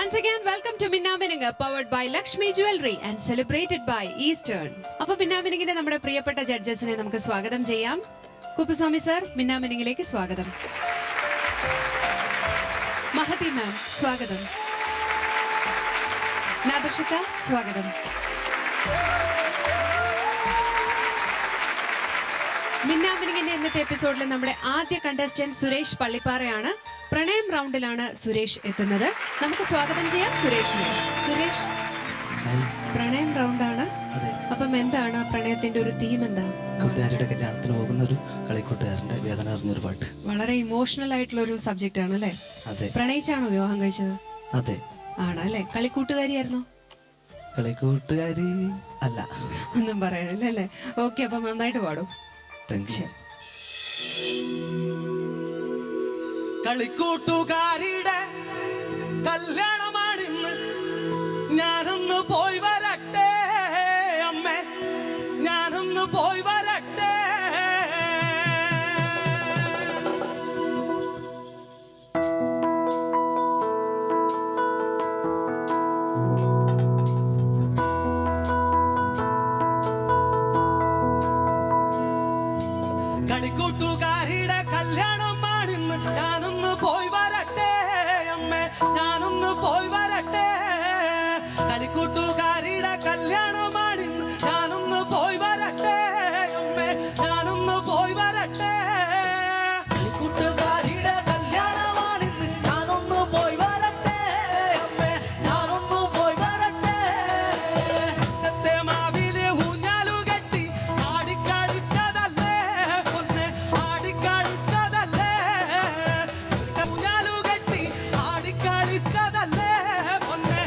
Once again, welcome to Minnameninga, powered by Lakshmi Jewelry and celebrated by Eastern. അപ്പോൾ മിന്നാമിനിങ്ങിന്റെ നമ്മുടെ പ്രിയപ്പെട്ട ജഡ്ജസിനെ നമുക്ക് സ്വാഗതം ചെയ്യാം. കുപ്പുസ്വാമി സർ, മിന്നാമിനിങ്ങിലേക്ക് സ്വാഗതം. മഹതി മാം, സ്വാഗതം. നാദർഷിക, സ്വാഗതം. മിന്നാമിനിങ്ങിന്റെ ഇന്നത്തെ എപ്പിസോഡിൽ നമ്മുടെ ആദ്യ കണ്ടസ്റ്റന്റ് സുരേഷ് പള്ളിപ്പാറയാണ്. പ്രണയം റൗണ്ടിലാണ് സുരേഷ് എത്തുന്നത്. നമുക്ക് സ്വാഗതം ചെയ്യാം സുരേഷിനെ. സുരേഷ്, പ്രണയം റൗണ്ടാണ്. അപ്പം എന്താണ് പ്രണയത്തിന്റെ ഒരു തീം? എന്താ? കൂട്ടുകാരുടെ കല്യാണത്തിന് പോകുന്ന ഒരു കളിക്കൂട്ടുകാരന്റെ വേദന അറിഞ്ഞൊരു പാട്ട്. വളരെ ഇമോഷണൽ ആയിട്ടുള്ള ഒരു സബ്ജക്റ്റ് ആണ് അല്ലേ? അതെ. പ്രണയിച്ചാണോ വിവാഹം കഴിച്ചത്? അതെ. ആണല്ലേ? കളിക്കൂട്ടുകാരിയായിരുന്നോ? കളിക്കൂട്ടുകാരി അല്ല. ഒന്നും പറയാനില്ല അല്ലേ? ഓക്കെ, അപ്പൊ നന്നായിട്ട് പാടും. കളിക്കൂട്ടുകാരിയുടെ കല്യാണമാണിന്ന്, ഞാനൊന്ന് പോയി വരട്ടെ അമ്മേ, ഞാനൊന്ന് പോയി വരട്ടെ. കളിക്കൂട്ടുകാരിയുടെ കല്യാണമാണിന്ന്, ഞാനൊന്ന് പോയി വരട്ടെ അമ്മേ, ഞാനൊന്ന് പോയി വരട്ടെ. കളിക്കൂട്ടുകാരിയുടെ കല്യാണമാണിന്ന്, ഞാനൊന്ന് പോയി വരട്ടെ അമ്മേ, ഞാനൊന്ന് പോയി വരട്ടെ. കളിക്കൂട്ടുകാരിയുടെ കല്യാണമാണിന്ന്, ഞാനൊന്ന് പോയി വരട്ടെ അമ്മേ, ഞാനൊന്ന് പോയി വരട്ടെ. തെത്തെ മാവിലെ ഊഞ്ഞാലു കെട്ടി ആടിക്കളിച്ചതല്ലേ പൊന്നെ, ആടിക്കളിച്ചതല്ലേ. ഊഞ്ഞാലു കെട്ടി ആടിക്കളിച്ചതല്ലേ പൊന്നെ,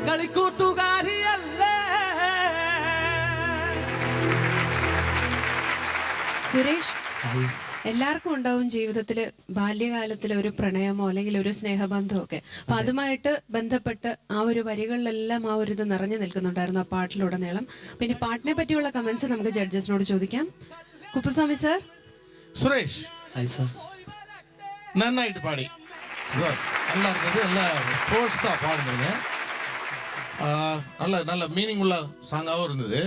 കളിക്കൂട്ടുകാരിയല്ലേ. സുരേഷ്, എല്ലാവർക്കും ഉണ്ടാവും ജീവിതത്തില് ബാല്യകാലത്തിലെ ഒരു പ്രണയമോ അല്ലെങ്കിൽ ഒരു സ്നേഹബന്ധമോ ഒക്കെ. അപ്പൊ അതുമായിട്ട് ബന്ധപ്പെട്ട് ആ ഒരു വരികളിലെല്ലാം ആ ഒരു ഇത് നിറഞ്ഞു നിൽക്കുന്നുണ്ടായിരുന്നു ആ പാട്ടിലുടനീളം. പിന്നെ പാട്ടിനെ പറ്റിയുള്ള കമന്റ്സ് നമുക്ക് ജഡ്ജസിനോട് ചോദിക്കാം. കുപ്പുസ്വാമി സർ. സുരേഷ് സാർ നന്നായിട്ട് പാടി. நல்லா இருந்தது. நல்லா ஃபோர்ஸாக பாடுனீங்க. நல்ல மீனிங் உள்ள சாங்காகவும் இருந்தது.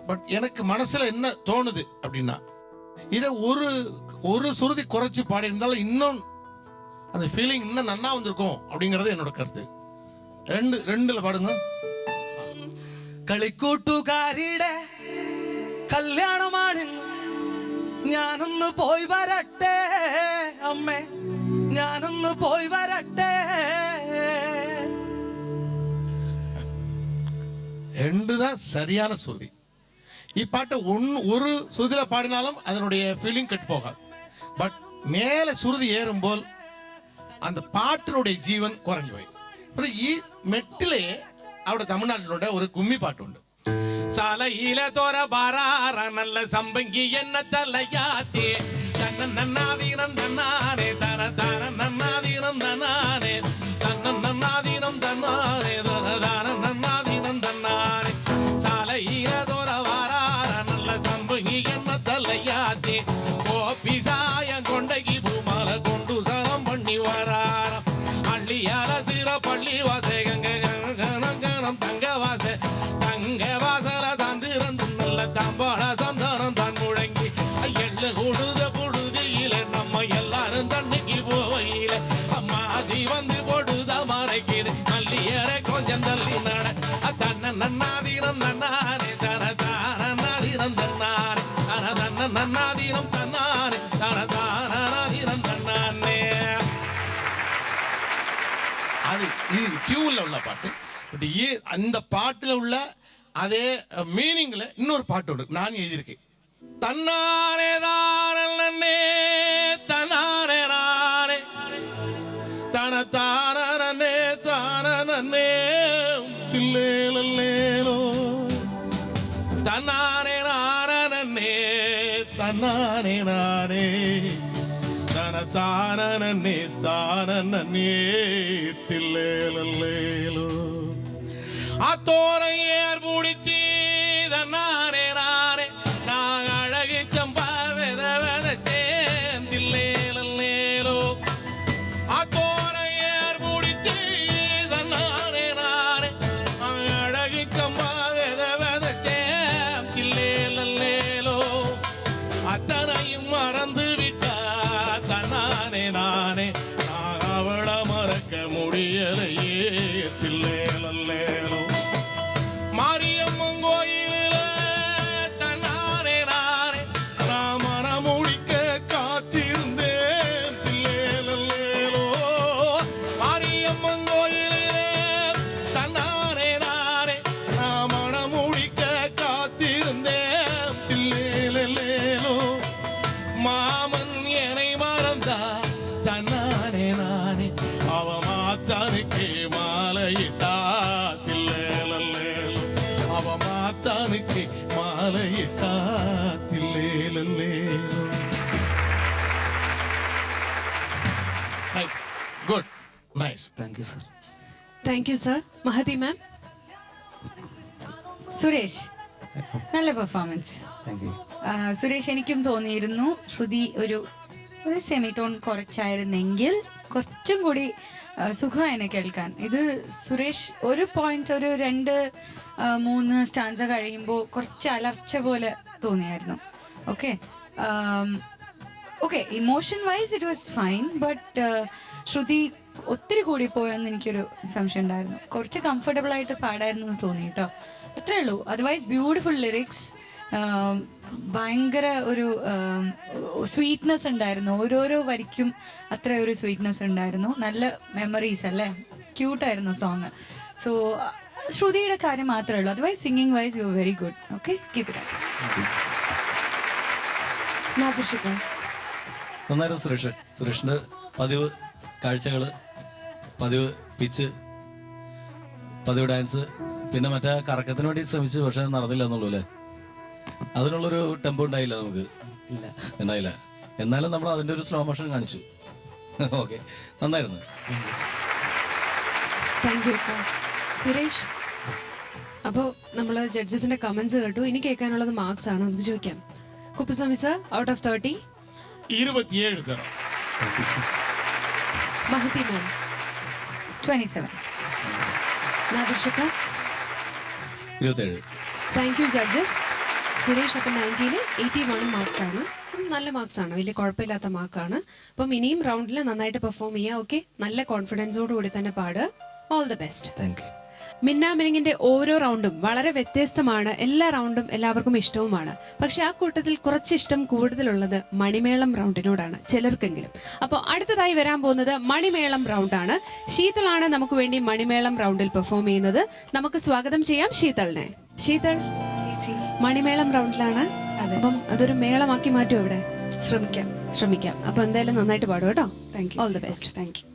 பட் எனக்கு மனசில் என்ன தோணுது அப்படின்னா, இதை ஒரு சுருதி குறைச்சி பாடியிருந்தாலும் இன்னும் அந்த ஃபீலிங் இன்னும் நல்லா வந்திருக்கும் அப்படிங்கிறது என்னோட கருத்து. ரெண்டுல பாடுங்க. കളിക്കൂട്ടുകാരിയുടെ കല്യാണമാണ്, ഞാനൊന്ന് പോയി വരട്ടെ അമ്മേ, ഞാനൊന്ന് പോയി വരട്ടെ. ரெண்டு தான் சரியான சுருதி. இப்பாட்டை ஒரு சுருதியில் பாடினாலும் அதனுடைய ஃபீலிங் கெட்டு போகாது. பட் மேலே சுருதி ஏறும்போல் அந்த பாட்டினுடைய ജീവൻ കുറഞ്ഞു പോയി. ഈ മെട്ടിലെ അവിടെ തമിഴ്നാട്ടിലുണ്ട് ഒരു കുമ്മി പാട്ടുണ്ട്. சாலையில தோற பாரார நல்ல சம்பங்கி என்ன தலையாத்தே தன்ன நன்னாதீனம் தன்னானே தன தான நன்னாதீனம் தன்னானே தன்ன நன்னாதீனம் தன்னானே தன தான நன்னாதீனம் தன்னானே சாலையில தோற பாரார நல்ல சம்பங்கி என்ன தலையாத்தே கோபி சாயம் கொண்டகி பூமால கொண்டு சரம் பண்ணி வராரம் அள்ளியால சிற பள்ளி வாசே கணம் தங்க வாசே தங்க வாசல தந்திரந்து நல்ல தம்பாட சந்தானம் தான் முழங்கி எள்ள கொடுத பொழுதியில நம்ம எல்லாரும் தண்ணிக்கு போவையில அம்மாசி வந்து பொடுத மறைக்குது நல்லியரை கொஞ்சம் தள்ளி நட தன்ன நன்னாதீனம் நன்னானே தன தான நாதீனம் தன்னானே தன தன்ன நன்னாதீனம் தன்னானே தன தான நாதீனம் தன்னானே. அது இது டியூன்ல உள்ள பாட்டு. பட் அந்த பாட்டுல உள்ள அதே மீனிங்ல இன்னொரு பாட்டு உண்டு, நான் எழுதியிருக்கேன். தன்னாரே தானே தன்னாரே நானே தன தானே தானே தில்லேலோ தன்னாரே நானே தன்னாரே நானே தன தானே தானே தில்லேலோ அத்தோரை ஏர் முடிச்சு தன்னாரே நானே நான் அழகு சம்பா வெத வெதச்சேன் தில்லேலோ அத்தோரை ஏர் முடிச்சு தன்னாரே நானே நான் அழகு சம்பா வெத வெதச்சேன் தில்லேலோ அத்தனையும் மறந்து விட்டா தன்னானே நானே நான் அவளை மறக்க முடியலையே தில்லேலோ மாரியம்மன் கோயிலில தன்னாரே நானே நான் மனம் முடிக்க காத்திருந்தேன் தில்லேலோ மாரியம்மன் கோயிலில தன்னாரே நானே நான் மனம் முடிக்க காத்திருந்தேன் தில்லேலோ மாமன் என்னை மறந்தா தன்னானே நானே அவ மாத்தானுக்கு மாலையிட்டா தில்லேலோ அவ மாத்தானுக்கு மாலையிட்டா தில்லேலோ. Good, nice. Thank you sir. Thank you sir. Mahathi ma'am. Suresh, നല്ല പെർഫോമൻസ്. Thank you. സുരേഷ്, എനിക്കും തോന്നിയിരുന്നു ശ്രുതി ഒരു സെമി ടോൺ കുറച്ചായിരുന്നെങ്കിൽ കുറച്ചും കൂടി സുഖമായിനെ കേൾക്കാൻ. ഇത് സുരേഷ് ഒരു പോയിന്റ് ഒരു 2-3 സ്റ്റാൻസ കഴിയുമ്പോൾ കുറച്ച് അലർച്ച പോലെ തോന്നിയായിരുന്നു. Okay emotion wise it was fine, but ശ്രുതി ഒത്തിരി കൂടി പോയെന്ന് എനിക്കൊരു സംശയം ഉണ്ടായിരുന്നു. കുറച്ച് കംഫർട്ടബിൾ ആയിട്ട് പാടായിരുന്നു എന്ന് തോന്നി കേട്ടോ, അത്രേ ഉള്ളൂ. അതർവൈസ് ബ്യൂട്ടിഫുൾ ലിറിക്സ്, ഭയങ്കര ഒരു സ്വീറ്റ്നെസ് ഉണ്ടായിരുന്നു. ഓരോരോ വരിക്കും അത്ര ഒരു സ്വീറ്റ്നെസ് ഉണ്ടായിരുന്നു. നല്ല മെമ്മറീസ് അല്ലേ, ക്യൂട്ടായിരുന്നു സോങ്. സോ ശ്രുതിയുടെ കാര്യം മാത്രമേ ഉള്ളൂ, otherwise singing wise you very good. Okay, keep it up. നന്നായിരുന്നു സുരേഷിന്റെ പതിവ് കാഴ്ചകൾ, പതിവ് പിച്ച്, പതിവ് ഡാൻസ്, പിന്നെ മറ്റേ കറക്കത്തിന് വേണ്ടി ശ്രമിച്ചു, പക്ഷെ നടന്നില്ല എന്നുള്ളൂ അല്ലേ? അതിനുള്ളൊരു ടെമ്പോ ഉണ്ടായില്ല നമുക്ക്, ഇല്ല. ഉണ്ടായില്ല. എന്നാലും നമ്മൾ അതിൻ്റെ ഒരു സ്ലോ മോഷൻ കാണിച്ചു. ഓക്കെ, നന്നായിരുന്നു. Thank you. സുരേഷ്, അപ്പോൾ നമ്മൾ ജഡ്ജസിന്റെ കമന്റ്സ് കേട്ടു. ഇനി കേൾക്കാനുള്ളത് മാർക്സ് ആണ്. നമുക്ക് ചോദിക്കാം. കുപ്പുസ്വാമി സർ, ഔട്ട് ഓഫ് 30 27 തരം. മഹതി മാം 27. നാദിർഷക്ക 27. Thank you judges. സുരേഷ് അപ്പം 90-ൽ 81 മാർക്സ് ആണ്. നല്ല മാർക്സ് ആണ്, വലിയ കുഴപ്പമില്ലാത്ത മാർക്കാണ്. അപ്പം ഇനിയും റൗണ്ടിൽ നന്നായിട്ട് പെർഫോം ചെയ്യുക. ഓക്കെ, നല്ല കോൺഫിഡൻസോട് കൂടി തന്നെ പാടുക. All the best. Thank you. മിന്നാമിനിങ്ങിന്റെ ഓരോ റൗണ്ടും വളരെ വ്യത്യസ്തമാണ്. എല്ലാ റൗണ്ടും എല്ലാവർക്കും ഇഷ്ടവുമാണ്. പക്ഷെ ആ കൂട്ടത്തിൽ കുറച്ച് ഇഷ്ടം കൂടുതലുള്ളത് മണിമേളം റൗണ്ടിനോടാണ് ചിലർക്കെങ്കിലും. അപ്പോൾ അടുത്തതായി വരാൻ പോകുന്നത് മണിമേളം റൗണ്ടാണ്. ശീതളാണ് നമുക്ക് വേണ്ടി മണിമേളം റൗണ്ടിൽ പെർഫോം ചെയ്യുന്നത്. നമുക്ക് സ്വാഗതം ചെയ്യാം ശീതളിനെ. ശീതൾ, മണിമേളം റൗണ്ടിലാണ്. അപ്പം അതൊരു മേളമാക്കി മാറ്റും. ഇവിടെ ശ്രമിക്കാം. അപ്പൊ എന്തായാലും നന്നായിട്ട് പാടും കേട്ടോ. Thank you. All the best. Thank U.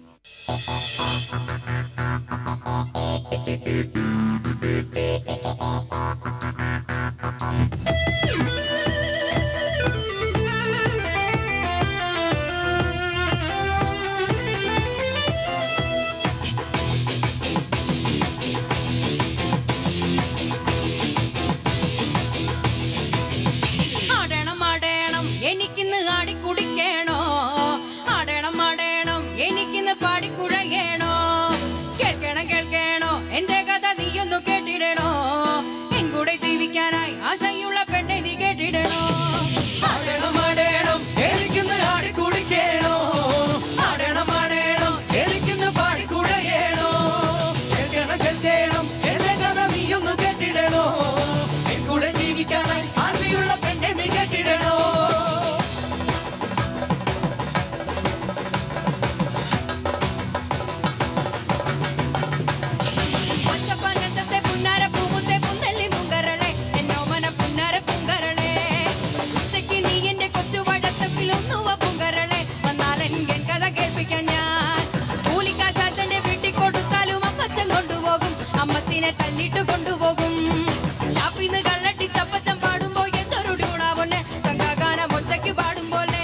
എനിക്കിന്ന് ആടിക്കുടിക്കണോ, ആടണം എനിക്കിന്ന് പാടിക്കുഴയണോ, കേൾക്കണോ എന്റെ കഥ നീയൊന്നു കേട്ടിടണോ, എൻ കൂടെ ജീവിക്കാനായി ആശയുള്ള പെണ്ണെ നീ കേട്ടിടണോ. ആടണം എനിക്കിന്ന് ആടിക്കുടിക്കണോ, ആടണം എനിക്കിന്ന് പാടിക്കുഴയണോ, കേൾക്കണം എന്റെ കഥ നീയൊന്നു കേട്ടിടണോ, എൻ കൂടെ ജീവിക്കാനായി ആശയുള്ള പെണ്ണെ നീ കേട്ടിടണോ. പച്ചപ്പനത്തെ പുന്നാര പൂമുത്തെ പുന്നെല്ലി മുങ്കരളെ, എന്നോമന പുന്നാര പൂങ്കരളെ, ഉച്ചയ്ക്ക് നീ എന്റെ കൊച്ചു വടത്തപ്പിലൊന്നുവ പൂങ്കരളെ, വന്നാലൻ എൻ കഥ കേൾപ്പിക്കാൻ ഞാൻ. കൂലിക്കാശാശന്റെ വീട്ടിൽ കൊടുത്താലും അമ്മച്ചൻ കൊണ്ടുപോകും, അമ്മച്ചിനെ തല്ലിട്ട് കൊണ്ടുപോകും. ഷാപ്പിന്ന് കള്ളട്ടി ചപ്പച്ചൻ പാടുമ്പോ എന്തൊരു ഡ്യൂണാവൊന്നെ, സംഘാഗാനം ഒറ്റയ്ക്ക് പാടും പോലെ.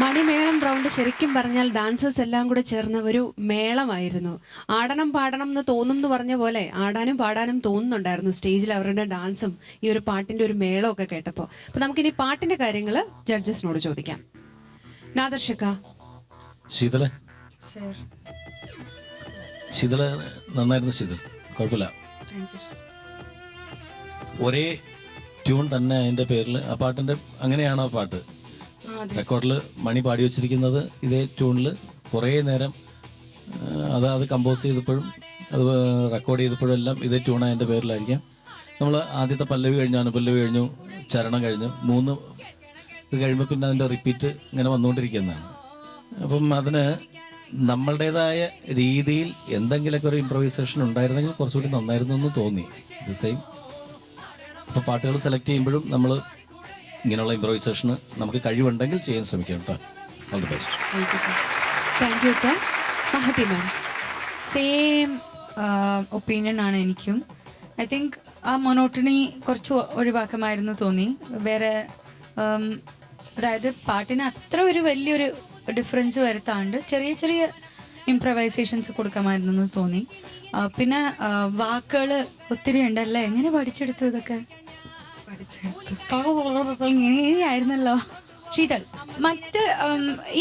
മണിമേളം റൗണ്ട് ശരിക്കും പറഞ്ഞാൽ ഡാൻസേഴ്സ് എല്ലാം കൂടെ ചേർന്ന ഒരു മേളമായിരുന്നു. ആടണം പാടണം എന്ന് തോന്നും എന്ന് പറഞ്ഞ പോലെ ആടാനും പാടാനും തോന്നുന്നുണ്ടായിരുന്നു സ്റ്റേജിൽ അവരുടെ ഡാൻസും ഈ ഒരു പാട്ടിന്റെ ഒരു മേളമൊക്കെ കേട്ടപ്പോൾ. അപ്പൊ നമുക്കിനി പാട്ടിന്റെ കാര്യങ്ങൾ ജഡ്ജസിനോട് ചോദിക്കാം. നാദർഷിക. ശീതള ശീതള നന്നായിരുന്നു. ശീതൾ കുഴപ്പമില്ല. ഒരേ ട്യൂൺ തന്നെ അതിന്റെ പേരിൽ ആ പാട്ടിന്റെ അങ്ങനെയാണ് ആ പാട്ട് റെക്കോർഡിൽ മണി പാടി വെച്ചിരിക്കുന്നത്. ഇതേ ട്യൂണിൽ കുറേ നേരം അത് കമ്പോസ് ചെയ്തപ്പോഴും അത് റെക്കോർഡ് ചെയ്തപ്പോഴും എല്ലാം ഇതേ ട്യൂൺ അതിൻ്റെ പേരിലായിരിക്കാം. നമ്മൾ ആദ്യത്തെ പല്ലവി കഴിഞ്ഞു, അനുപല്ലവി കഴിഞ്ഞു, ചരണം കഴിഞ്ഞു, 3 ഇത് കഴിയുമ്പോൾ പിന്നെ അതിൻ്റെ റിപ്പീറ്റ് ഇങ്ങനെ വന്നുകൊണ്ടിരിക്കുന്നതാണ്. അപ്പം അതിന് നമ്മളുടേതായ രീതിയിൽ എന്തെങ്കിലുമൊക്കെ ഒരു ഇംപ്രവൈസേഷൻ ഉണ്ടായിരുന്നെങ്കിൽ കുറച്ചുകൂടി നന്നായിരുന്നു എന്ന് തോന്നി. ഇത് സെയിം ഇപ്പോൾ പാട്ടുകൾ സെലക്ട് ചെയ്യുമ്പോഴും നമ്മൾ ഇങ്ങനെയുള്ള ഇംപ്രവൈസേഷന് നമുക്ക് കഴിവുണ്ടെങ്കിൽ ചെയ്യാൻ ശ്രമിക്കാം കേട്ടോ. All the best. Thank you. Mahathi ma'am. Same opinion ആണ് എനിക്കും. ഐ തിങ്ക് ആ മൊനോട്ടണി കുറച്ച് ഒഴിവാക്കമായിരുന്നു തോന്നി. വേറെ അതായത് പാട്ടിന് അത്ര ഒരു വലിയൊരു ഡിഫറൻസ് വരുത്താണ്ട് ചെറിയ ചെറിയ ഇംപ്രവൈസേഷൻസ് കൊടുക്കാമായിരുന്നു എന്ന് തോന്നി. പിന്നെ വാക്കുകൾ ഒത്തിരി ഉണ്ടല്ലേ, എങ്ങനെ പഠിച്ചെടുത്തു ഇതൊക്കെ? ഇങ്ങനെയായിരുന്നല്ലോ ശീതൾ. മറ്റ്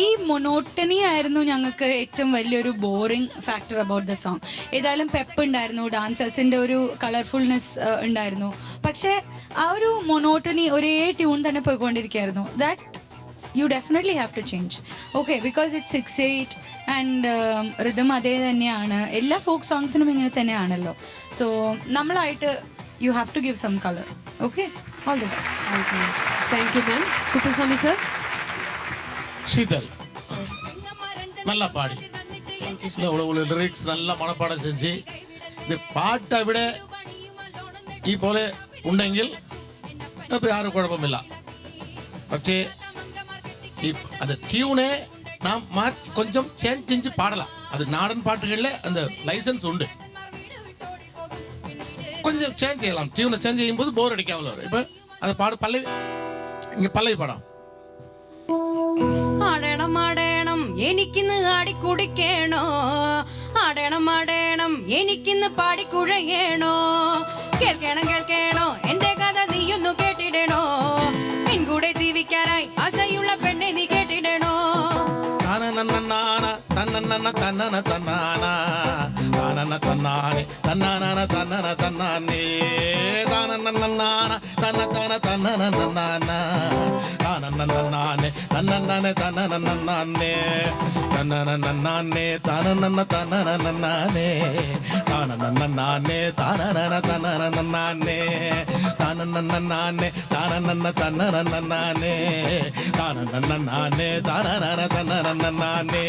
ഈ മൊനോട്ടണി ആയിരുന്നു ഞങ്ങൾക്ക് ഏറ്റവും വലിയൊരു boring factor about the song. ഏതായാലും പെപ്പ് ഉണ്ടായിരുന്നു, ഡാൻസേഴ്സിൻ്റെ ഒരു കളർഫുൾനെസ് ഉണ്ടായിരുന്നു. പക്ഷേ ആ ഒരു മൊനോട്ടണി ഒരേ ട്യൂൺ തന്നെ പോയിക്കൊണ്ടിരിക്കുകയായിരുന്നു. That you definitely have to change. Okay, because it's 6/8 and rhythm അതേ തന്നെയാണ്. എല്ലാ ഫോക്ക് സോങ്സിനും ഇങ്ങനെ തന്നെയാണല്ലോ. സോ നമ്മളായിട്ട് you have to give some color. Okay, all the best. Thank you ma'am. Kuppuswamy sir. Sheetal நல்லா பாடி, லிரிக்ஸ் நல்லா மனப்பாடம் செஞ்சு இந்த பாட்டை விட ഈ പോലെ ഉണ്ടെങ്കിൽ അപ്പോൾ ആരും കുഴപ്പമില്ല. പക്ഷേ அந்த டியூனே நாம் மாற்றி கொஞ்சம் சேஞ்ச் செஞ்சு பாடலாம். அது நாடன் பாட்டுகளில் அந்த லைசன்ஸ் உண்டு. கொஞ்சம் சேஞ்ச் செய்யலாம். டியூனை சேஞ்ச் செய்யும்போது போர் அடிக்காமல் வரும். இப்போ அது பாடு பல்லவி, இங்கே பல்லவி பாடம். ആടണം ആടണം എനിക്കിന്ന് ആടിക്കുടിക്കേണോ, ആടണം ആടണം എനിക്കിന്ന് പാടിക്കുഴയേണോ, കേൾക്കണം കേൾക്കണോ എന്റെ കഥ നീയൊന്നു കേട്ടിടണോ, എൻകൂടെ ജീവിക്കാനായി ആശയുള്ള പെണ്ണെ നീ കേട്ടിടണോ. தன்னன தன்னன தன்னானா தானன தன்னானே தன்னான தன்னன தன்னானே தானன நன்னானா தன்ன தன தன்னன நன்னானா தானன நன்னானே தன்னன தன்னன நன்னானே தன்னன நன்னானே தானன தன்னன நன்னானே தானன நன்னானே தானன தன்னன நன்னானே தானன நன்னானே தானன தன்னன நன்னானே தானன நன்னானே தானன தன்னன நன்னானே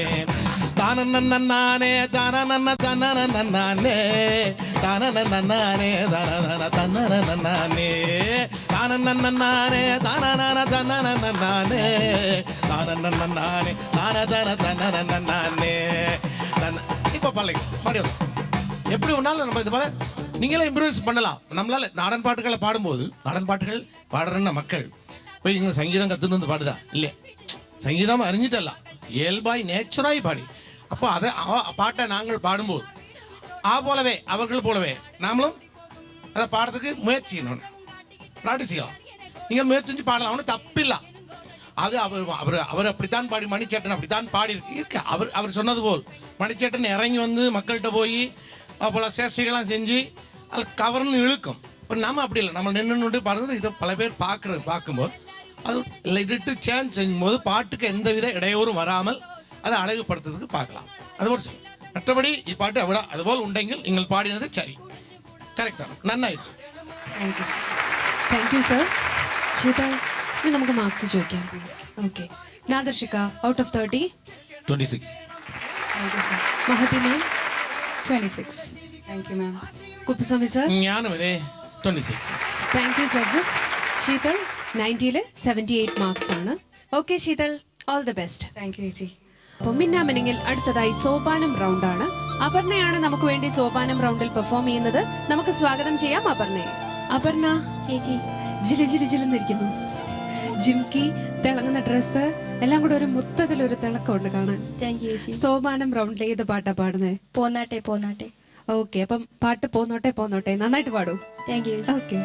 தானனனனானே தானனன தனனனனானே தானனனனானே தானனன தனனனனானே தானனனனானே தானனன தனனனனானே தானனனனானே தானதன தனனனனானே இப்போ பல்லவி பாடியோ. எப்படி ஒன்னாலும் நம்ம இது போல நீங்களே இம்ப்ரூவைஸ் பண்ணலாம். நம்மளால நாடன் பாட்டுகளை பாடும்போது நாடன் பாட்டுகள் பாடுறன மக்கள் போய் இங்கே சங்கீதம் கற்றுன்னு வந்து பாடுதா இல்லையா? சங்கீதம் அறிஞ்சிட்டല്ല, இயல்பாய் நேச்சுராയി பாடி. അപ്പോൾ അത് ആ പാട്ടെ ഞങ്ങൾ പാടുമ്പോൾ ആ പോലവേ അവர்கள் പോലവേ നമ്മളും அதை பாடுறதுக்கு முயற்சி செய்யணும், ப்ராக்டிஸ் செய்யலாம். நீங்கள் முயற்சி செஞ்சு பாடலாம், ஒன்றும் தப்பில்ல. அது அவர் அப்படித்தான் பாடி, மணிச்சேட்டன் அப்படித்தான் பாடி இருக்கு. அவர் சொன்னது போல் மணிச்சேட்டன் இறங்கி வந்து மக்கள்கிட்ட போய் போல் சேஷ்டிகள்லாம் செஞ்சு அது கவர்னு இழுக்கும். இப்போ நம்ம அப்படி இல்லை, நம்ம நின்று பாடுறது இதை பல பேர் பார்க்கும்போது அது லிட்டு சேஞ்ச் செய்யும்போது பாட்டுக்கு எந்தவித இடையூறும் வராமல் அதை அழகுபடுத்துறதுக்கு பார்க்கலாம். അതുപോലെ മറ്റപടി ഈ പാട്ട് അവിടെ അതുപോലെ ഉണ്ടെങ്കിൽ നിങ്ങൾ പാടിയത് ശരി, കറക്റ്റാണ്, നന്നായിട്ട്. Thank you sir. ശീതൾ, ഇനി നമുക്ക് മാർക്സ് ചോദിക്കാം. ഓക്കെ, നാദർഷിക out of 30 26. Mahathi ma'am 26. Thank you ma'am. Kuppuswamy sir. ഞാനും ഇതേ 26. Thank you judges. ശീതൾ 90-ൽ 78 മാർക്സ് ആണ്. Okay Sheethal, all the best. Thank you ചേച്ചി. അപ്പോൾ മിന്നാമിനിങ്ങിൽ അടുത്തതായി സോപാനം റൗണ്ടാണ്. അപർണയാണ് നമുക്ക് വേണ്ടി സോപാനം റൗണ്ടിൽ പെർഫോം ചെയ്യുന്നത്. നമുക്ക് സ്വാഗതം ചെയ്യാം അപർണയെ. അപർണ ചേച്ചി ജിലി ജിലി ജിലെന്നിരിക്കുന്നു. ജിംകി, തിളങ്ങുന്ന ഡ്രസ്സ് എല്ലാം കൂടെ ഒരു മൊത്തത്തിലൊരു തിളക്കമുണ്ട് കാണാൻ. താങ്ക് യു ചേച്ചി. സോപാനം റൗണ്ടിൽ ഏത് പാട്ടാ പാടുന്നത്? പോന്നാട്ടെ പോന്നാട്ടെ. ഓക്കെ, അപ്പം പാട്ട് പോന്നോട്ടെ പോന്നോട്ടെ നന്നായിട്ട് പാടൂ. താങ്ക് യു ചേച്ചി. ഓക്കെ.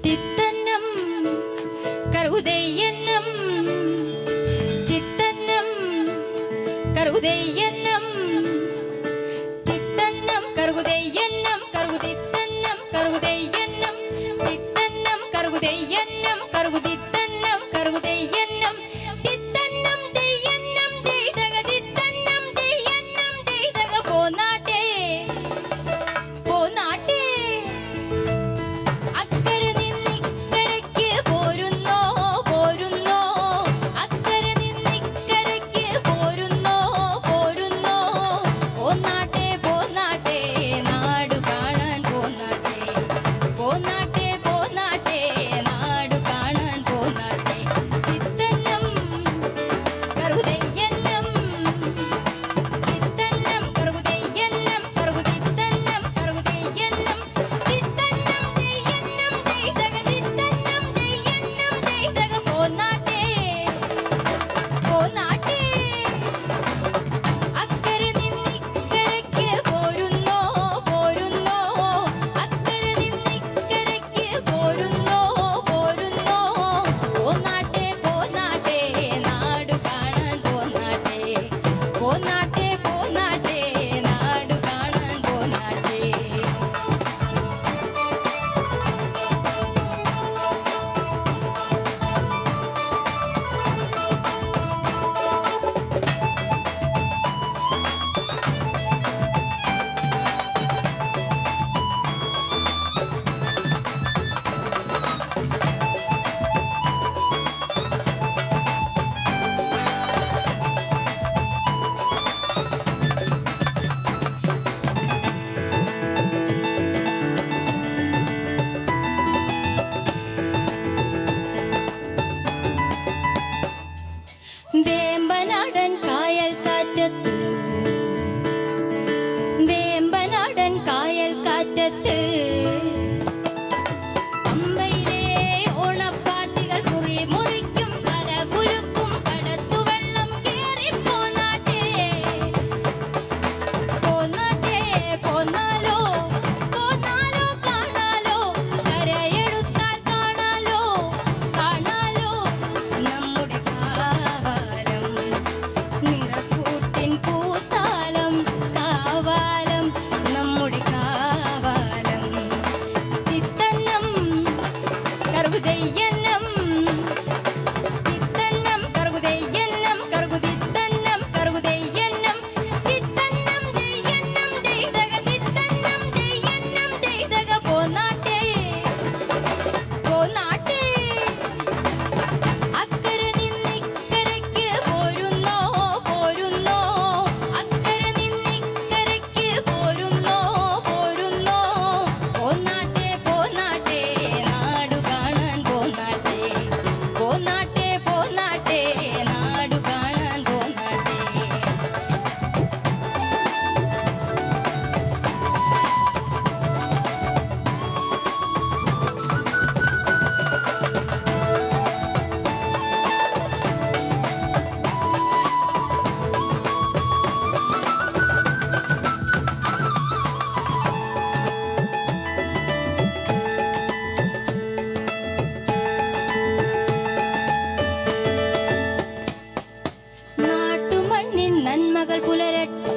തിത്തന്നം കറുതെയ്യന്നം, തിത്തന്നം കറുതെയ്യന്നം, തിത്തന്നം കറുതെയ്യന്നം, കറുതിത്തന്നം കറുതെയ്യന്നം, തിത്തന്നം കറുതെയ്യന്നം, കറുതിത്തന്നം കറുതെയ്യന്നം, തിത്തന്നം തെയ്യന്നം തെയ്തക, തിത്തന്നം തെയ്യന്നം തെയ്തക, പോന്നാട്ടെ പോന്നാട്ടെ. അക്കരെ നിന്നിക്കരയ്ക്ക് പോരുന്നോ പോരുന്നോ, അക്കരെ നിന്നിക്കരയ്ക്ക് പോരുന്നോ പോരുന്നോ, പോന്നാട്ടെ പോന്നാട്ടെ നാടു കാണാൻ പോന്നാട്ടെ, പോന്നാട്ടെ പോന്നാട്ടെ നാടു കാണാൻ പോന്നാട്ടെ. തിത്തന്നം കറുതെയ്യന്നം, തിത്തന്നം കറുതെയ്യന്നം, കറുതിത്തന്നം കറുതെയ്യന്നം, തിത്തന്നം തെയ്യന്നം തെയ്തക, തിത്തന്നം തെയ്യന്നം തെയ്തക, പോന്നാട്ടെ പോന്നാട്ടെ. അക്കരെ നിന്നിക്കരയ്ക്ക് പോരുന്നോ പോരുന്നോ, അക്കരെ നിന്നിക്കരയ്ക്ക് പോരുന്നോ പോരുന്നോ, പോന്നാട്ടെ പോന്നാട്ടെ നാടു കാണാൻ പോന്നാട്ടെ, പോന്നാട്ടെ പോന്നാട്ടെ നാടു കാണാൻ പോന്നാട്ടെ. വേമ്പനാടൻ കായൽ കാറ്റത്ത്, വേമ്പനാടൻ കായൽ കാറ്റത്ത്, പമ്പയിലെ ഓണപ്പാത്തികൾ കുറി മുറിക്കും കല കുലുക്കും, കടത്തുവെള്ളം കേറി പോന്നാട്ടെ പോന്നാട്ടെ, പോന്നാലോ പോന്നാലോ കാണാലോ, കരയെടുത്താൽ കാണാലോ കാണാലോ, നമ്മുടെ കാവാലം നിറക്കൂട്ടിൻ പൂത്താലം, കാവാലം നമ്മുടെ കാവാലം. തിത്തന്നം കറുതെയ്യന്നം, തിത്തന്നം കറുതെയ്യന്നം, കറുതിത്തന്നം കറുതെയ്യന്നം, തിത്തന്നം തെയ്യന്നം തെയ്തക, തിത്തന്നം തെയ്യന്നം തെയ്തക, പോന്നാട്ടെ പോന്നാട്ടെ. അക്കരെ നിന്നിക്കരയ്ക്ക് പോരുന്നോ പോരുന്നോ, അക്കരെ നിന്നിക്കരയ്ക്ക് പോരുന്നോ പോരുന്നോ, പോന്നാട്ടെ പോന്നാട്ടെ നാടു കാണാൻ പോന്നാട്ടെ, പോന്നാട്ടെ പോന്നാട്ടെ നാടു കാണാൻ പോന്നാട്ടെ. നാട്ടുമണ്ണിൻ നന്മകൾ പുലരട്ടെ,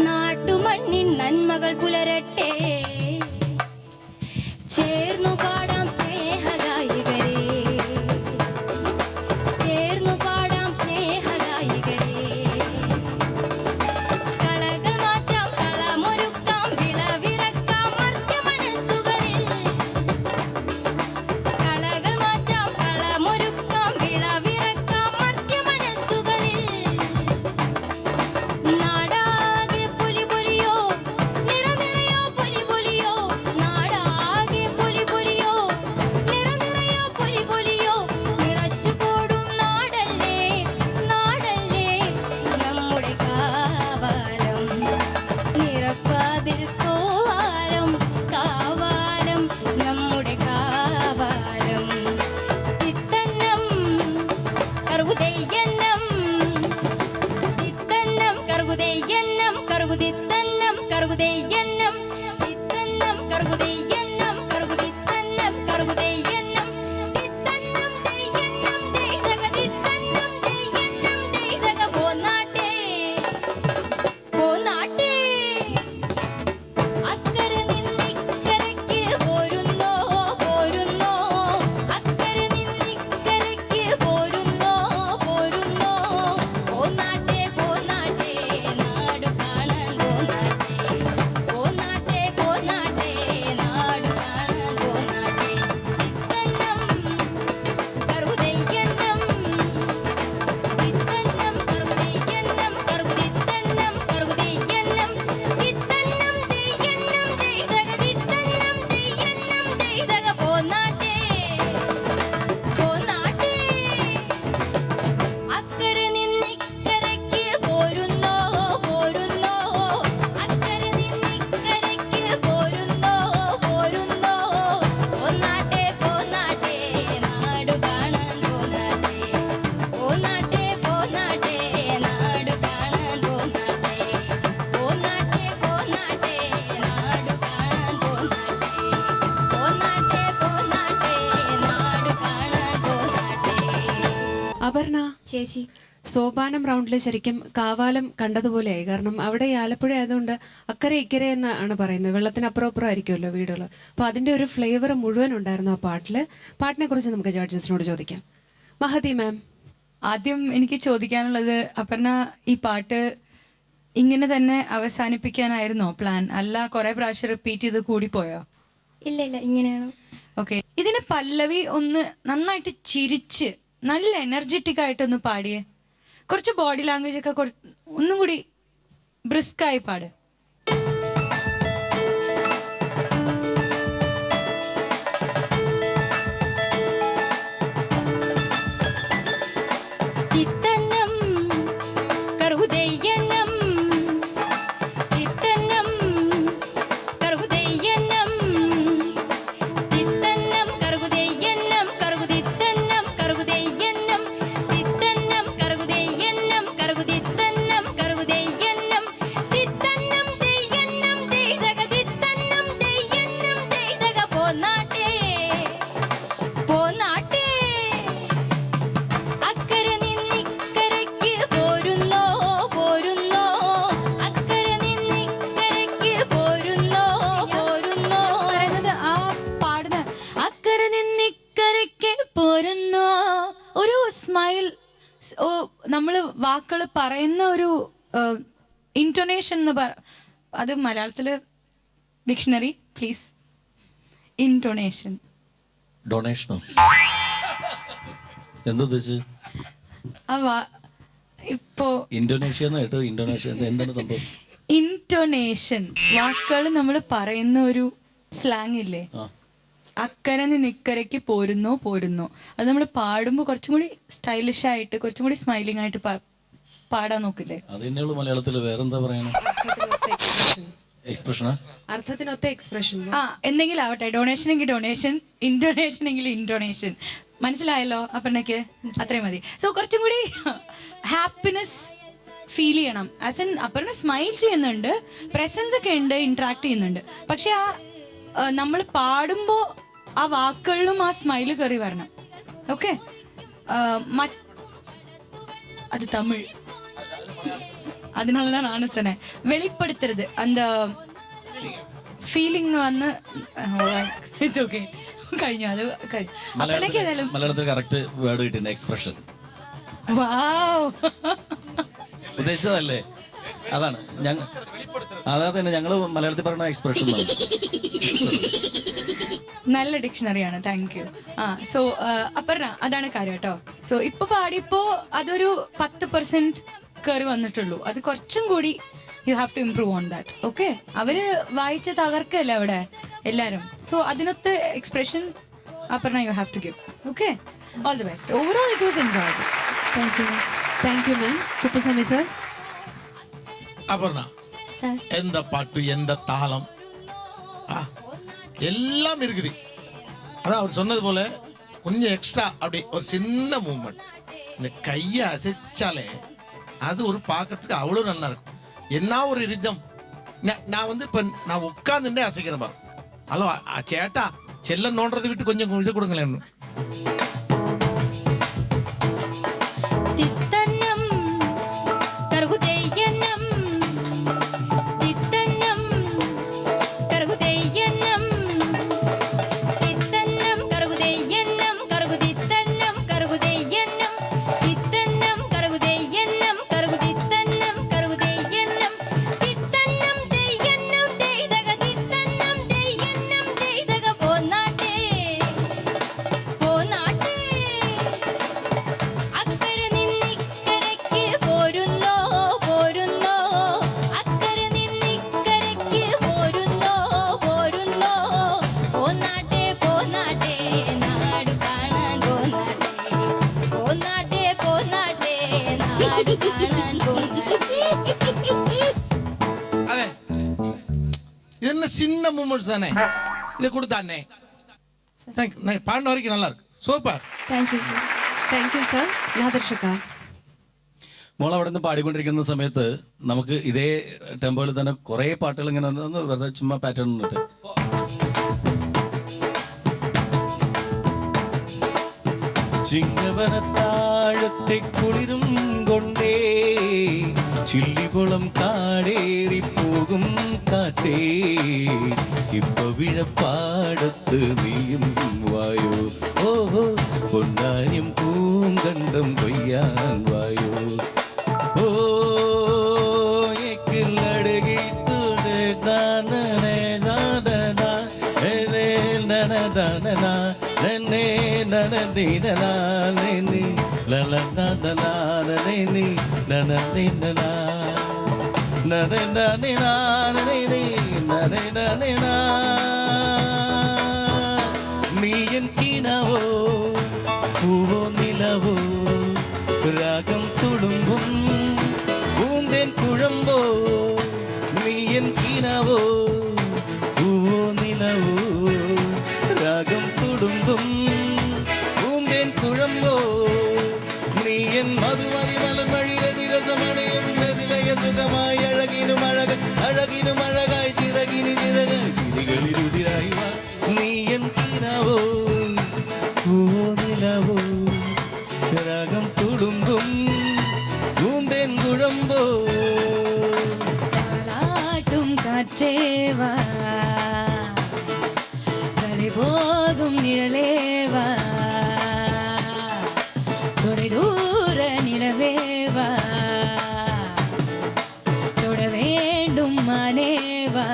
നാട്ടുമണ്ണിൻ നന്മകൾ പുലരട്ടെ, ചേർന്നു പാടാം സ്നേഹഗായികരെ, ചേർന്നു പാടാം സ്നേഹഗായികരെ, കളകൾ മാറ്റാം കളമൊരുക്കാം വിളവിറക്കാം മർത്യമനസ്സുകളിൽ, കളകൾ മാറ്റാം കളമൊരുക്കാം വിളവിറക്കാം മർത്യമനസ്സുകളിൽ, கருகுதே எண்ணம் கருகுதி தன்னம் கருகுதே எண்ணம் தித்தன்னம் கருகுதே எண்ணம் கருகுதி தன்னம் கருகுதே எண்ணம் தித்தன்னம் தெய் எண்ணம் தெய் தக தித்தன்னம் தெய் எண்ணம் தெய் தக போநாட்டே പോനാട്ടേ അക്കരെ നിന്നിക്കരയ്ക്ക് പോരുന്നോ പോരുന്നോ അക്കരെ നിന്നിക്കരയ്ക്ക് പോരുന്നോ പോരുന്നോ പോനാട്ടേ പോനാട്ടേ നാടു കാണാൻ പോനാട്ടേ പോനാട്ടേ പോനാട്ടേ നാടു കാണാൻ പോനാട്ടേ ഇത്തന്നം കറുതയ്യന്നം ഇത്തന്നം കറുതയ്യന്നം കറുതിത്തന്നം കറുതയ്യന്നം ഇത്തന്നം തെയ്യന്നം തെയ്തക തിത്തന്നം തെയ്യന്നം തെയ്തക പോനാട്ടേ പോനാട്ടേ അക്കരെ നിന്നിക്കരയ്ക്ക് പോരുന്നോ പോരുന്നോ അക്കരെ നിന്നിക്കരയ്ക്ക് പോരുന്നോ പോരുന്നോ പോനാട്ടേ പോനാട്ടേ നാടു കാണാൻ പോനാട്ടേ പോനാട്ടേ പോനാട്ടേ നാടു കാണാൻ പോനാട്ടേ പോനാട്ടേ പോനാട്ടേ നാടു കാണാൻ പോനാട്ടേ പോനാട്ടേ പോനാട്ടേ നാടു കാണാൻ പോനാട്ടേ അപർണ, ചേച്ചി സോപാനം റൗണ്ടിൽ ശരിക്കും കാവാലം കണ്ടതുപോലെയായി. കാരണം അവിടെ ഈ ആലപ്പുഴ ആയതുകൊണ്ട് അക്കരെ ഇക്കരെ എന്നാണ് പറയുന്നത്. വെള്ളത്തിനപ്പുറം അപ്പുറം ആയിരിക്കുമല്ലോ വീടുകൾ. അപ്പോൾ അതിൻ്റെ ഒരു ഫ്ലേവർ മുഴുവൻ ഉണ്ടായിരുന്നു ആ പാട്ടിനെ കുറിച്ച് നമുക്ക് ജഡ്ജസിനോട് ചോദിക്കാം. മഹതി മാം, ആദ്യം എനിക്ക് ചോദിക്കാനുള്ളത്, അപർണ ഈ പാട്ട് ഇങ്ങനെ തന്നെ അവസാനിപ്പിക്കാനായിരുന്നോ പ്ലാൻ? അല്ല കുറെ പ്രാവശ്യം റിപ്പീറ്റ് ചെയ്ത് കൂടിപ്പോയോ? ഇല്ല ഇല്ല ഇങ്ങനെയാണ്. ഓക്കെ, ഇതിന് പല്ലവി ഒന്ന് നന്നായിട്ട് ചിരിച്ച് നല്ല എനർജറ്റിക് ആയിട്ടൊന്ന് പാടിയേ. കുറച്ച് ബോഡി ലാംഗ്വേജ് ഒക്കെ ഒന്നും കൂടി ബ്രിസ്കായി പാട്. തിത്തന്നം കറുതയ്യന്നം തിത്തന്നം കറുതയ്യന്നം തിത്തന്നം കറുതയ്യന്നം കറുതിത്തന്നം കറുതയ്യന്നം തിത്തന്നം കറുതയ്യന്നം കറുതിത്തന്നം കറുതയ്യന്നം തിത്തന്നം തെയ്യന്നം തെയ്തക തിത്തന്നം തെയ്യന്നം തെയ്തക പോനാട്ടേ പോനാട്ടേ അക്കരെ നിന്നിക്കരയ്ക്ക് പോരുന്നോ പോരുന്നോ അക്കരെ നിന്നിക്കരയ്ക്ക് പോരുന്നോ പോരുന്നോ പറയുന്നത് ആ പാടുന്ന അക്കരെ നിന്നിക്കരയ്ക്ക് പോരുന്നോ, ഒരു സ്മൈൽ, നമ്മള് വാക്കുകൾ പറയുന്ന ഒരു ഇൻറ്റൊനേഷൻ എന്ന് അത് മലയാളത്തില് ഡിക്ഷണറി പ്ലീസ്. ഇൻറ്റൊനേഷൻ. ഡൊണേഷനോ എന്തുദ്ദേശിച്ച്? ഇപ്പോ ഇന്തോനേഷ്യ എന്ന് കേട്ടോ. ഇന്തോനേഷ്യ എന്താണ് സംഭവം? ഇൻറ്റൊനേഷൻ, വാക്കുകൾ നമ്മൾ പറയുന്ന ഒരു സ്ലാങ് ഇല്ലേ, ആ, അക്കരെ നിന്ന് ഇക്കരയ്ക്ക് പോരുന്നോ പോരുന്നോ, അത് നമ്മൾ പാടുമ്പോൾ കുറച്ചും കൂടി സ്റ്റൈലിഷ് ആയിട്ട് കുറച്ചും കൂടി സ്മൈലിംഗ് ആയിട്ട് പാടാൻ നോക്കില്ലേ? അത് തന്നെയുള്ളൂ മലയാളത്തിൽ. വേറെന്താ പറയണേ? എക്സ്പ്രഷനാ? അർത്ഥത്തിനൊത്ത എക്സ്പ്രഷൻ. ആ, എന്തെങ്കിലും ആവട്ടെ. ഡൊണേഷൻ എങ്കിൽ ഡൊണേഷൻ, ഇൻറ്റൊനേഷൻ എങ്കിൽ ഇൻറ്റൊനേഷൻ. മനസ്സിലായല്ലോ അപ്പനക്ക്? അത്രയും മതി. സോ കുറച്ചും കൂടി ഹാപ്പിനെസ് ഫീൽ ചെയ്യണം. ആസ് എൻ അപ്പറിനെ സ്മൈൽ ചെയ്യുന്നുണ്ട്, പ്രസൻസ് ഒക്കെ ഉണ്ട്, ഇന്ററാക്ട് ചെയ്യുന്നുണ്ട്. പക്ഷെ ആ നമ്മൾ പാടുമ്പോൾ ആ വാക്കുകളിലും ആ സ്മൈല് കയറി വരണം. ഓക്കെ, അത് തമിഴ്, அதனால தான் நானும் சொன்னேன் வெளிப்படுத்துறது அந்த ഫീലിംഗ് വന്ന് ഇറ്റ്സ് ഓക്കെ കഴിഞ്ഞു. അത് കഴിഞ്ഞു. അപ്പനക്ക് ഏതായാലും മലയാളത്തിൽ കറക്റ്റ് വേർഡ് കിട്ടുന്ന എക്സ്പ്രഷൻ. വാവ്, ഉദ്ദേശിച്ചതല്ലേ? അതാണ് അതാ തന്നെ ഞങ്ങള് മലയാളത്തിൽ പറയുന്ന എക്സ്പ്രഷൻ. നല്ല ഡിക്ഷണറിയാണ്, താങ്ക് യു. സോ അപർണ, അതാണ് കാര്യം കേട്ടോ. സോ ഇപ്പൊ പാടിയപ്പോ അതൊരു 10% കയറി വന്നിട്ടുള്ളൂ. അത് കുറച്ചും കൂടി you have to improve on that. Okay, അവര് വായിച്ച് തകർക്കല്ലേ അവിടെ എല്ലാരും. സോ അതിനൊത്ത് expression Aparna you have to give. Okay, all the best. Overall it was enjoyable. Thank you ma'am. Kuppuswamy sir. Aparna, sir எந்த பாட்டு எந்த தாளம் எல்லாம் இருக்குது. அதான் அவர் சொன்னது போல கொஞ்சம் எக்ஸ்ட்ரா அப்படி ஒரு சின்ன மூவ்மெண்ட், இந்த கையை அசைச்சாலே அது ஒரு பார்க்கறதுக்கு அவ்வளோ நல்லா இருக்கும். என்ன ஒரு ரிதம். நான் வந்து இப்போ நான் உட்காந்துட்டே அசைக்கிறேன் பாரு. ஹலோ சேட்டா, செல்லம் நோண்டுறதை விட்டு கொஞ்சம் இது கொடுங்களேன். தித்தன்னம் கருகுதேயன்னம் தித்தன்னம் கருகுதேயன்னம் தித்தன்னம் கருகுதேயன்னம் கருகுதித்தன்னம் கருகுதேயன்னம் தித்தன்னம் கருகுதேயன்னம் கருகுதித்தன்னம் கருகுதேயன்னம் தித்தன்னம் தேயன்னம் தேய்தக தித்தன்னம் தேயன்னம் தேய்தக போநாட்டே പോനാട്ടേ അക്കരെ നിന്നിക്കരയ്ക്ക് പോരുന്നോ പോരുന്നോ അക്കരെ നിന്നിക്കരയ്ക്ക് പോരുന്നോ പോരുന്നോ പോനാട്ടേ പോനാട്ടേ നാട് കാണാൻ പോനാട്ടേ പോനാട്ടേ പോനാട്ടേ നാട് കാണാൻ പോനാട്ടേ അതെ, ഇത് சின்ன மூமெண்ட்ஸ் தானே, இது கொடுத்தானே. பாடின வரைக்கும் நல்லா இருக்கு, super. Thank you sir. Thank you sir. നാദർഷക, മോൾ അവിടെ നിന്ന് പാടിക്കൊണ്ടിരിക്കുന്ന സമയത്ത് നമുക്ക് ഇതേ ടെമ്പോയിൽ തന്നെ കുറേ പാട്ടുകൾ ഇങ്ങനെ ഒന്ന് വെറുതെ ചുമ്മാ പാറ്റേൺ നിന്നിട്ട് ചിങ്ങവനത്താഴത്തെ കുളിരും കൊണ്ടേ ചില്ലികുളം കാടേറി പോകും കാറ്റേ ഇപ്പൊ വിഴപ്പാടത്ത് നീയും വായോ ഓഹോ പൊന്നാര്യം പൂങ്കണ്ടം കൊയ്യാൻ വായോ ഓ ലടകി തുടെ ദാനനെ ദാനന എനെ നനദാനന നെനെ നനദീനനാനി ലലനദനാനനി നനദീനനാ നനനനിനാനി നനനനിനാ നീ എൻ കിനാവോ പൂവോ നിലവോ രാഗം തുളുമ്പും പൂന്തേൻ കുഴമ്പോ നീ എൻ കിനാവോ പൂവോ നിലവോ രാഗം തുളുമ്പും പൂന്തേൻ കുഴമ്പോ നീ എൻ മധുമതി മലർമഴിരതിരസമണയും രതിലയ സുഖമായി അഴകിനും അഴകായി ചിറകിന് ചിറകായി ചിരികളിലുതിരായി വാ നീ എൻ കിനാവോ പൂവോ നിലവോ രാഗം തുളുമ്പും പൂന്തേൻ കുഴമ്പോ താരാട്ടും കാറ്റേവാ കളിപോകും നിഴലേവാ ദൂര നിലവേവാ തൊട വേണ്ടും മാനേവാ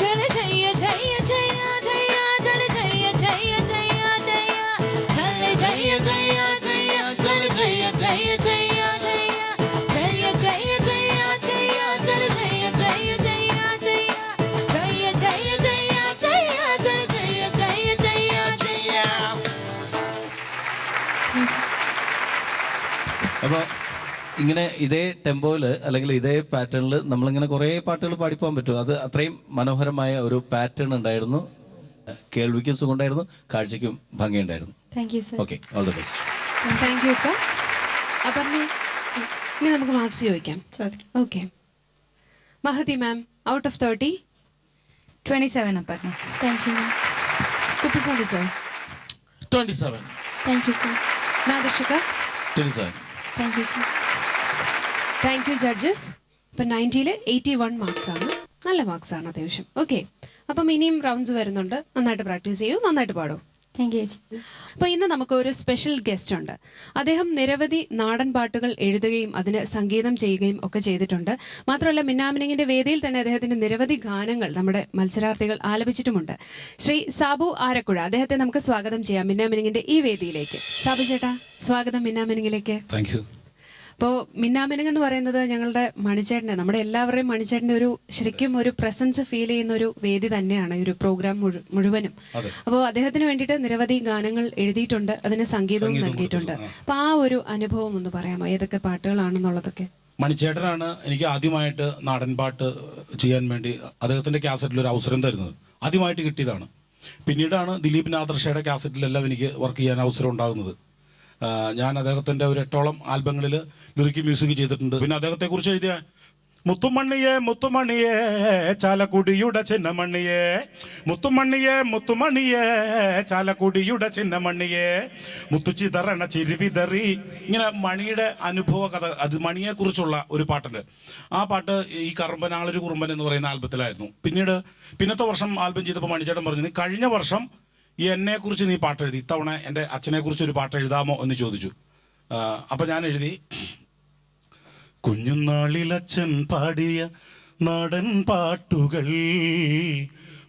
ചല ജയ ജയ ജയ ജയ ചല ജയ ജയ ജയ ജയ ചല ജയ ജയ ജയ ചല ജയ ജയ ജയ ജയ ജയ ജയ ജയ ജയ ചല ജയ ജയ ജയ ജയ ജയ ജയ ജയ ജയ ചല ജയ ജയ ജയ ജയ. അപ്പോൾ ഇങ്ങനെ ഇതേ ടെമ്പോയിൽ അല്ലെങ്കിൽ ഇതേ പാറ്റേണിൽ നമ്മളിങ്ങനെ കുറേ പാട്ടുകൾ പാടിപ്പോകാൻ പറ്റും. അത് അത്രയും മനോഹരമായ ഒരു പാറ്റേൺ ഉണ്ടായിരുന്നു. കേൾവിക്കും സുഖമുണ്ടായിരുന്നു, കാഴ്ചയ്ക്കും ഭംഗിയുണ്ടായിരുന്നു. Thank you sir. Okay, all the best. Thank you അക്ക. അപർണ, ഇനി നമുക്ക് മാർക്സ് ചോദിക്കാം. ചോദിക്കാം. Okay, Mahathi ma'am, out of 30? 27 Aparna. Thank you ma'am. Kuppuswamy sir? 27. Thank you sir. നാദർഷക? 27. Thank you sir. Thank you judges. ഇപ്പം 90-ൽ 81 മാർക്സ് ആണ്. നല്ല മാർക്സ് ആണ് അത്യാവശ്യം. ഓക്കെ, അപ്പം ഇനിയും റൗണ്ട്സ് വരുന്നുണ്ട്. നന്നായിട്ട് പ്രാക്ടീസ് ചെയ്യൂ, നന്നായിട്ട് പാടൂ. താങ്ക് യു ചേച്ചി. അപ്പോൾ ഇന്ന് നമുക്ക് ഒരു സ്പെഷ്യൽ ഗസ്റ്റ് ഉണ്ട്. അദ്ദേഹം നിരവധി നാടൻ പാട്ടുകൾ എഴുതുകയും അതിന് സംഗീതം ചെയ്യുകയും ഒക്കെ ചെയ്തിട്ടുണ്ട്. മാത്രമല്ല മിന്നാമിനിങ്ങിന്റെ വേദിയിൽ തന്നെ അദ്ദേഹത്തിന്റെ നിരവധി ഗാനങ്ങൾ നമ്മുടെ മത്സരാർത്ഥികൾ ആലപിച്ചിട്ടുമുണ്ട്. ശ്രീ സാബു ആരക്കുഴ, അദ്ദേഹത്തെ നമുക്ക് സ്വാഗതം ചെയ്യാം മിന്നാമിനിങ്ങിന്റെ ഈ വേദിയിലേക്ക്. സാബു ചേട്ടാ, സ്വാഗതം മിന്നാമിനിങ്ങിലേക്ക്. Thank you. അപ്പോൾ മിന്നാമിനുങ്ങ് എന്ന് പറയുന്നത് ഞങ്ങളുടെ മണിച്ചേട്ടനെ, നമ്മുടെ എല്ലാവരുടെയും മണിച്ചേട്ടൻ്റെ ഒരു ശരിക്കും ഒരു പ്രസൻസ് ഫീൽ ചെയ്യുന്ന ഒരു വേദി തന്നെയാണ് ഈ ഒരു പ്രോഗ്രാം മുഴുവനും. അപ്പോൾ അദ്ദേഹത്തിന് വേണ്ടിയിട്ട് നിരവധി ഗാനങ്ങൾ എഴുതിയിട്ടുണ്ട്, അതിന് സംഗീതവും നൽകിയിട്ടുണ്ട്. അപ്പോൾ ആ ഒരു അനുഭവം ഒന്ന് പറയാമോ, ഏതൊക്കെ പാട്ടുകളാണെന്നുള്ളതൊക്കെ? മണിച്ചേട്ടനാണ് എനിക്ക് ആദ്യമായിട്ട് നാടൻ പാട്ട് ചെയ്യാൻ വേണ്ടി അദ്ദേഹത്തിന്റെ കാസറ്റിൽ ഒരു അവസരം തരുന്നത്. ആദ്യമായിട്ട് കിട്ടിയതാണ്. പിന്നീടാണ് ദിലീപ് നാദർഷയുടെ കാസറ്റിലെല്ലാം എനിക്ക് വർക്ക് ചെയ്യാൻ അവസരം ഉണ്ടാകുന്നത്. ഞാൻ അദ്ദേഹത്തിൻ്റെ ഒരു 8ഓളം ആൽബങ്ങളിൽ ലിറിക്ക് മ്യൂസിക് ചെയ്തിട്ടുണ്ട്. പിന്നെ അദ്ദേഹത്തെക്കുറിച്ച് എഴുതിയ മുത്തുമണിയെ മുത്തുമണിയെ ചാലക്കുടിയുടെ ചിന്നമണിയെ, മുത്തുമണിയെ മുത്തുമണിയെ ചാലക്കുടിയുടെ ചിന്നമണിയെ, മുത്തുച്ചിതറണ ചിരിവിതറി, ഇങ്ങനെ മണിയുടെ അനുഭവ കഥ, അത് മണിയെക്കുറിച്ചുള്ള ഒരു പാട്ടുണ്ട്. ആ പാട്ട് ഈ കറുമ്പനാളൊരു കുറുമ്പൻ എന്ന് പറയുന്ന ആൽബത്തിലായിരുന്നു. പിന്നത്തെ വർഷം ആൽബം ചെയ്തപ്പോൾ മണിച്ചേട്ടൻ പറഞ്ഞു, നീ കഴിഞ്ഞ വർഷം ഈ എന്നെക്കുറിച്ച് നീ പാട്ട് എഴുതി, ഇത്തവണ എൻ്റെ അച്ഛനെക്കുറിച്ച് ഒരു പാട്ട് എഴുതാമോ എന്ന് ചോദിച്ചു. അപ്പം ഞാൻ എഴുതി, കുഞ്ഞുനാളിലച്ഛൻ പാടിയ നാടൻ പാട്ടുകൾ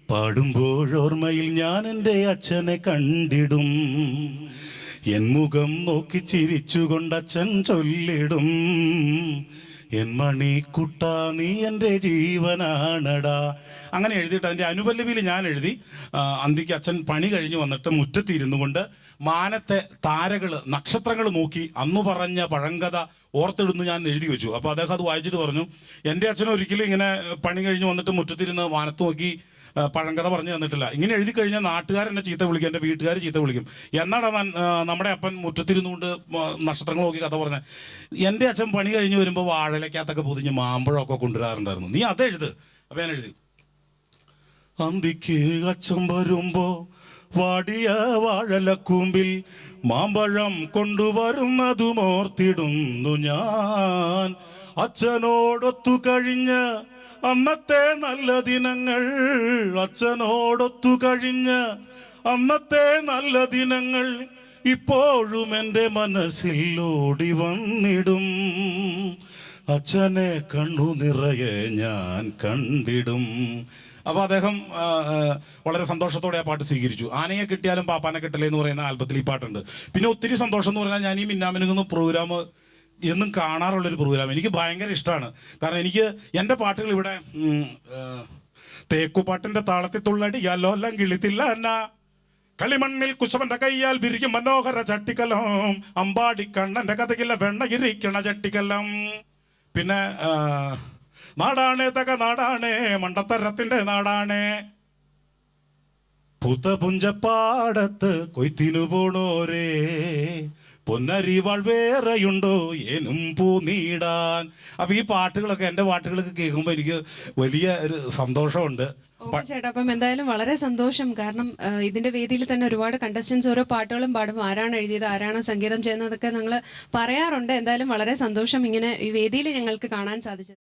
പാടുമ്പോഴോർമ്മയിൽ ഞാൻ എൻ്റെ അച്ഛനെ കണ്ടിടും, എൻ മുഖം നോക്കി ചിരിച്ചുകൊണ്ടച്ഛൻ ചൊല്ലിടും, എൻ മണിക്കുട്ട നീ എൻ്റെ ജീവനാണടാ. അങ്ങനെ എഴുതിയിട്ട് അതിൻ്റെ അനുപല്ലവിയിൽ ഞാൻ എഴുതി, അന്തിക്ക് അച്ഛൻ പണി കഴിഞ്ഞ് വന്നിട്ട് മുറ്റത്തിരുന്നു കൊണ്ട് മാനത്തെ താരകൾ നക്ഷത്രങ്ങൾ നോക്കി അന്നു പറഞ്ഞ പഴങ്കഥ ഓർത്തെടുന്ന് ഞാൻ എഴുതി വെച്ചു. അപ്പോൾ അദ്ദേഹം അത് വായിച്ചിട്ട് പറഞ്ഞു, എൻ്റെ അച്ഛൻ ഒരിക്കലും ഇങ്ങനെ പണി കഴിഞ്ഞ് വന്നിട്ട് മുറ്റത്തിരുന്ന് മാനത്ത് നോക്കി പഴങ്കഥ പറഞ്ഞു തന്നിട്ടില്ല. ഇങ്ങനെ എഴുതി കഴിഞ്ഞാൽ നാട്ടുകാരെന്നെ ചീത്ത വിളിക്കും, എൻ്റെ വീട്ടുകാർ ചീത്ത വിളിക്കും. എന്നാടാ നമ്മുടെ അപ്പൻ മുറ്റത്തിരുന്നുകൊണ്ട് നക്ഷത്രങ്ങൾ നോക്കി കഥ പറഞ്ഞത്? എൻ്റെ അച്ഛൻ പണി കഴിഞ്ഞ് വരുമ്പോൾ വാഴലക്കകത്തൊക്കെ പൊതിഞ്ഞ് മാമ്പഴമൊക്കെ കൊണ്ടുവരാറുണ്ടായിരുന്നു, നീ അതെഴുത്. അപ്പം ഞാൻ എഴുതി, അന്തിക്ക് അച്ഛൻ വരുമ്പോ വാടിയ വാഴലക്കൂമ്പിൽ മാമ്പഴം കൊണ്ടുവരുന്നതും ഓർത്തിടുന്നു ഞാൻ, അച്ഛനോടൊത്തു കഴിഞ്ഞ അന്നത്തെ നല്ല ദിനങ്ങൾ, അച്ഛനോടൊത്തു കഴിഞ്ഞ അന്നത്തെ നല്ല ദിനങ്ങൾ ഇപ്പോഴും എൻ്റെ മനസ്സിൽ ഓടി വന്നിടും, അച്ഛനെ കണ്ണു നിറയെ ഞാൻ കണ്ടിടും. അപ്പോൾ അദ്ദേഹം വളരെ സന്തോഷത്തോടെ ആ പാട്ട് സ്വീകരിച്ചു. ആനയെ കിട്ടിയാലും പാപ്പാനെ കിട്ടലേ എന്ന് പറയുന്ന ആൽബത്തിൽ ഈ പാട്ടുണ്ട്. പിന്നെ ഒത്തിരി സന്തോഷം എന്ന് പറഞ്ഞാൽ ഞാൻ ഈ മിന്നാമിനുങ്ങുന്ന പ്രോഗ്രാം എന്നും കാണാറുള്ളൊരു പ്രോഗ്രാം എനിക്ക് ഭയങ്കര ഇഷ്ടമാണ്. കാരണം എനിക്ക് എൻ്റെ പാട്ടുകൾ ഇവിടെ തേക്കുപാട്ടിൻ്റെ താളത്തിൽ തുള്ളടിയാലോ എല്ലാം കിളിത്തില്ല എന്നാ, കളിമണ്ണിൽ കുശവന്റെ കയ്യാൽ വിരിക്കും മനോഹര ചട്ടിക്കലം, അമ്പാടി കണ്ണന്റെ കഥകില്ല വെണ്ണയിരിക്കണ ചട്ടിക്കലം. പിന്നെ നാടാണേ തക നാടാണേ മണ്ടത്തരത്തിന്റെ നാടാണേ, പുതപുഞ്ചപ്പാടത്ത് കൊയ്ത്തിനു പോണോരേ, പൊന്നരിവാൾ വേറെയുണ്ടോ ഏനും പൂ നീടാൻ. അപ്പൊ ഈ പാട്ടുകളൊക്കെ എൻ്റെ പാട്ടുകളൊക്കെ കേൾക്കുമ്പോൾ എനിക്ക് വലിയ ഒരു സന്തോഷമുണ്ട്. ചേട്ടാ, അപ്പം എന്തായാലും വളരെ സന്തോഷം. കാരണം ഇതിന്റെ വേദിയിൽ തന്നെ ഒരുപാട് കണ്ടസ്റ്റൻസ് ഓരോ പാട്ടുകളും പാടും, ആരാണ് എഴുതിയത്, ആരാണ് സംഗീതം ചെയ്യുന്നതൊക്കെ ഞങ്ങൾ പറയാറുണ്ട്. എന്തായാലും വളരെ സന്തോഷം ഇങ്ങനെ ഈ വേദിയിൽ ഞങ്ങൾക്ക് കാണാൻ സാധിച്ചത്.